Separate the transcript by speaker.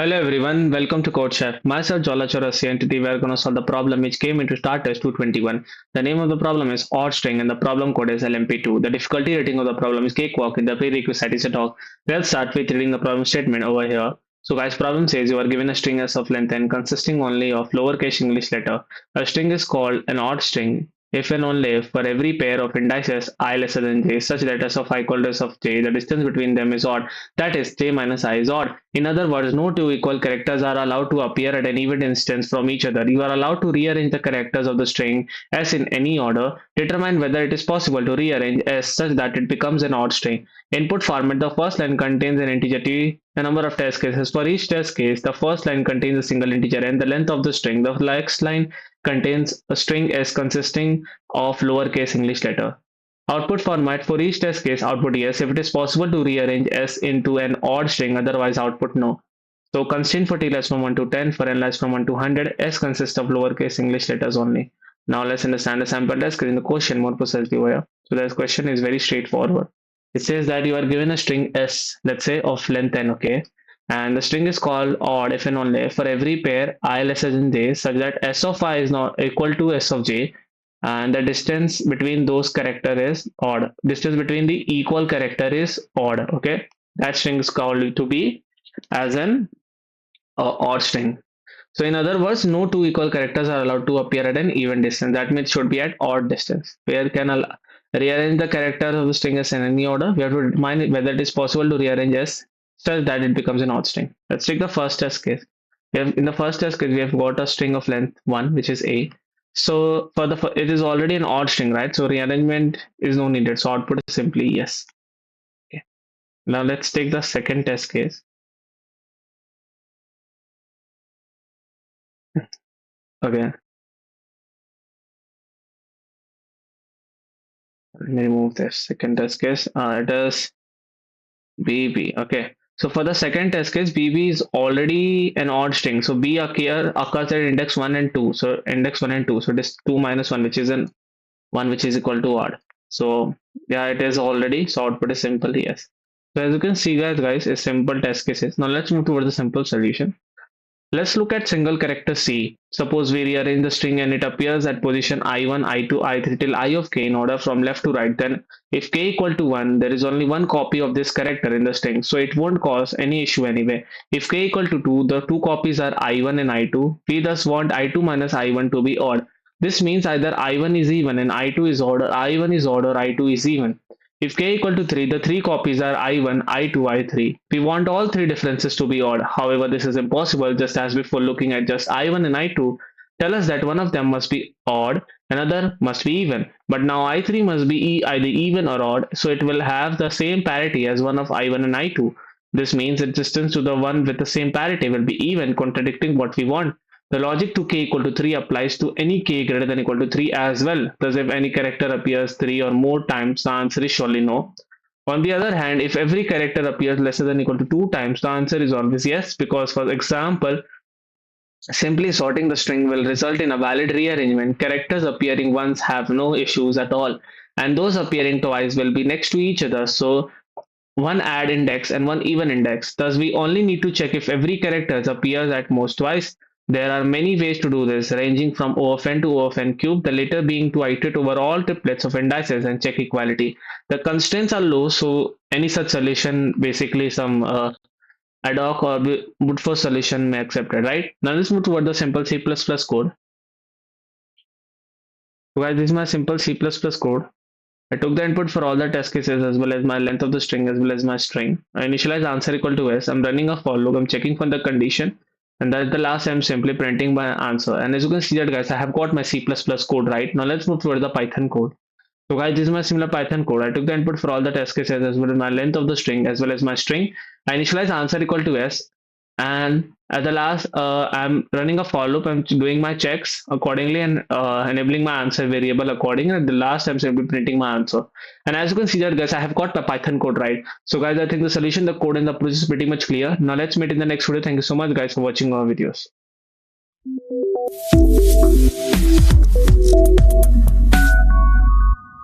Speaker 1: Hello everyone, welcome to CodeChef. Myself Jola Chaurasia and today we are going to solve the problem which came into Starters 221. The name of the problem is odd string and the problem code is LMP2. The difficulty rating of the problem is cakewalk and the prerequisite is a dog. Let's start with reading the problem statement over here. So guys, problem says you are given a string s of length n consisting only of lowercase English letter. A string is called an odd string if and only if for every pair of indices I lesser than j such that s of I equal to s of j, the distance between them is odd, that is j minus I is odd. In other words, no two equal characters are allowed to appear at an even instance from each other. You are allowed to rearrange the characters of the string s in any order. Determine whether it is possible to rearrange s such that it becomes an odd string. Input format: the first line contains an integer t, the number of test cases. For each test case, the first line contains a single integer and the length of the string. The next line contains a string s consisting of lowercase English letter. Output format: for each test case, output yes if it is possible to rearrange s into an odd string, otherwise output no. So constraint for t less from 1 to 10, for n less from 1 to 100, s consists of lowercase English letters only. Now let's understand the sample test in the question more precisely here. So this question is very straightforward. It says that you are given a string s, let's say of length n, okay? And the string is called odd if and only for every pair I lesser than j such that s of I is not equal to s of j and the distance between those character is odd. Distance between the equal character is odd, okay? That string is called to be as an odd string. So in other words, no two equal characters are allowed to appear at an even distance. That means should be at odd distance. Where can rearrange the characters of the string as in any order? We have to determine whether it is possible to rearrange s such that it becomes an odd string. Let's take the first test case. In the first test case, we have got a string of length 1, which is a. So for the it is already an odd string, right? So rearrangement is no needed. So output is simply yes. Okay. Now let's take the second test case. Okay. Let me remove this second test case. It is BB. Okay. So for the second test case, BB is already an odd string. So B occurs at index 1 and 2. So index 1 and 2. So it is 2 minus 1, which is an 1 which is equal to odd. So yeah, it is already. So output is simple yes. So as you can see guys, a simple test cases. Now let's move towards the simple solution. Let's look at single character C. Suppose we rearrange the string and it appears at position I1, I2, I3 till I of k in order from left to right. Then if k equal to 1, there is only one copy of this character in the string. So it won't cause any issue anyway. If k equal to 2, the two copies are I1 and I2. We thus want I2 minus I1 to be odd. This means either I1 is even and I2 is odd, or I1 is odd or I2 is even. If k equal to 3, the three copies are I1, I2, I3. We want all three differences to be odd. However, this is impossible. Just as before, looking at just I1 and I2 tell us that one of them must be odd, another must be even. But now I3 must be either even or odd, so it will have the same parity as one of I1 and I2. This means its distance to the one with the same parity will be even, contradicting what we want. The logic to k equal to 3 applies to any k greater than equal to 3 as well. Thus, if any character appears 3 or more times, the answer is surely no. On the other hand, if every character appears lesser than equal to 2 times, the answer is always yes, because for example, simply sorting the string will result in a valid rearrangement. Characters appearing once have no issues at all, and those appearing twice will be next to each other. So one add index and one even index. Thus, we only need to check if every character appears at most twice. There are many ways to do this, ranging from O of n to O of n cube, the latter being to iterate over all triplets of indices and check equality. The constraints are low, so any such solution, basically some ad hoc or brute force solution may accept it, right? Now let's move toward the simple C++ code. So guys, this is my simple C++ code. I took the input for all the test cases as well as my length of the string as well as my string. I initialize answer equal to s. I'm running a for loop. I'm checking for the condition. And that's the last I'm simply printing my answer. And as you can see that guys, I have got my C++ code right. Now let's move toward the Python code. So guys, this is my similar Python code. I took the input for all the test cases as well as my length of the string as well as my string. I initialize answer equal to s. And at the last, I'm running a for loop. I'm doing my checks accordingly and enabling my answer variable accordingly. And at the last, I'm simply printing my answer. And as you can see that guys, I have got the Python code right. So guys, I think the solution, the code and the process is pretty much clear. Now let's meet in the next video. Thank you so much guys for watching our videos.